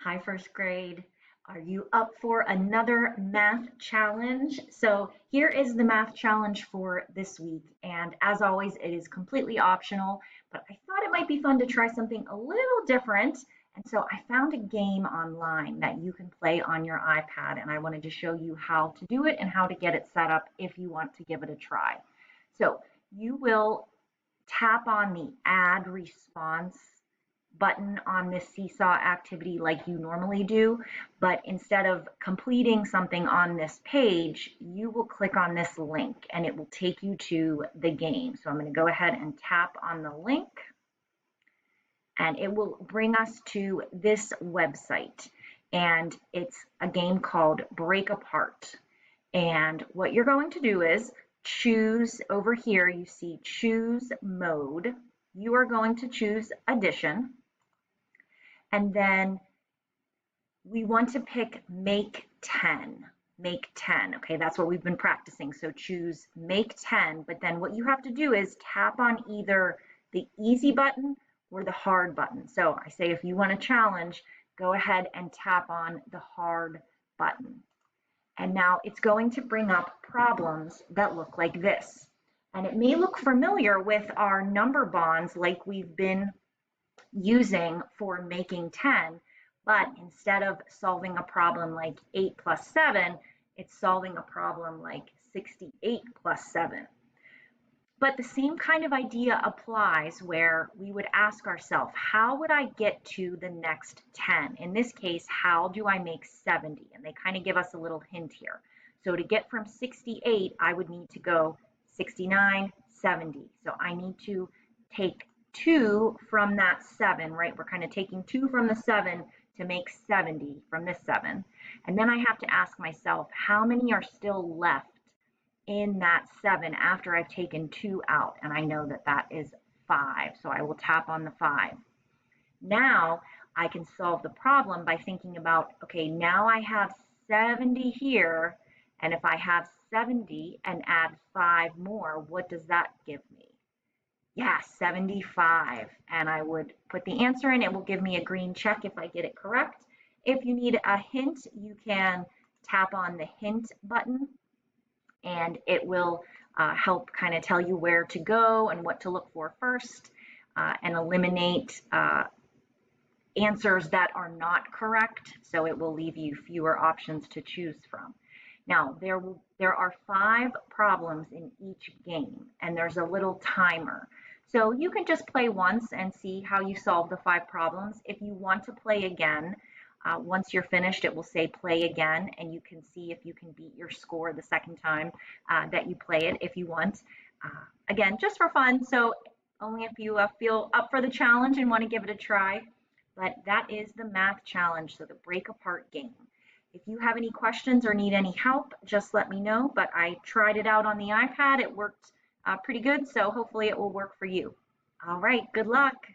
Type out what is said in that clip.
Hi, first grade. Are you up for another math challenge? So here is the math challenge for this week. And as always, it is completely optional, but I thought it might be fun to try something a little different. And so I found a game online that you can play on your iPad, and I wanted to show you how to do it and how to get it set up if you want to give it a try. So you will tap on the add response button on this seesaw activity like you normally do, but instead of completing something on this page, you will click on this link and it will take you to the game. So I'm going to go ahead and tap on the link and it will bring us to this website. And it's a game called Break Apart. And what you're going to do is choose over here, you see choose mode. You are going to choose addition. And then we want to pick make 10. Make 10. Okay, that's what we've been practicing. So choose make 10. But then what you have to do is tap on either the easy button or the hard button. So I say if you want a challenge, go ahead and tap on the hard button. And now it's going to bring up problems that look like this. And it may look familiar with our number bonds like we've been using for making 10, but instead of solving a problem like 8 plus 7, it's solving a problem like 68 plus 7. But the same kind of idea applies where we would ask ourselves, how would I get to the next 10? In this case, how do I make 70? And they kind of give us a little hint here. So to get from 68, I would need to go 69, 70. So I need to take 2 from that 7, right? We're kind of taking 2 from the 7 to make 70 from this 7. And then I have to ask myself, how many are still left in that 7 after I've taken 2 out? And I know that that is 5. So I will tap on the 5. Now I can solve the problem by thinking about, okay, now I have 70 here. And if I have 70 and add 5 more, what does that give me? Yeah, 75. And I would put the answer in. It will give me a green check if I get it correct. If you need a hint, you can tap on the hint button and it will help kind of tell you where to go and what to look for first and eliminate answers that are not correct. So it will leave you fewer options to choose from. Now, there are 5 problems in each game, and there's a little timer. So you can just play once and see how you solve the 5 problems. If you want to play again, once you're finished, it will say play again, and you can see if you can beat your score the second time that you play it if you want. Again, just for fun, so only if you feel up for the challenge and want to give it a try. But that is the math challenge, so the break apart game. If you have any questions or need any help, just let me know. But I tried it out on the iPad. It worked pretty good, so hopefully it will work for you. All right, good luck.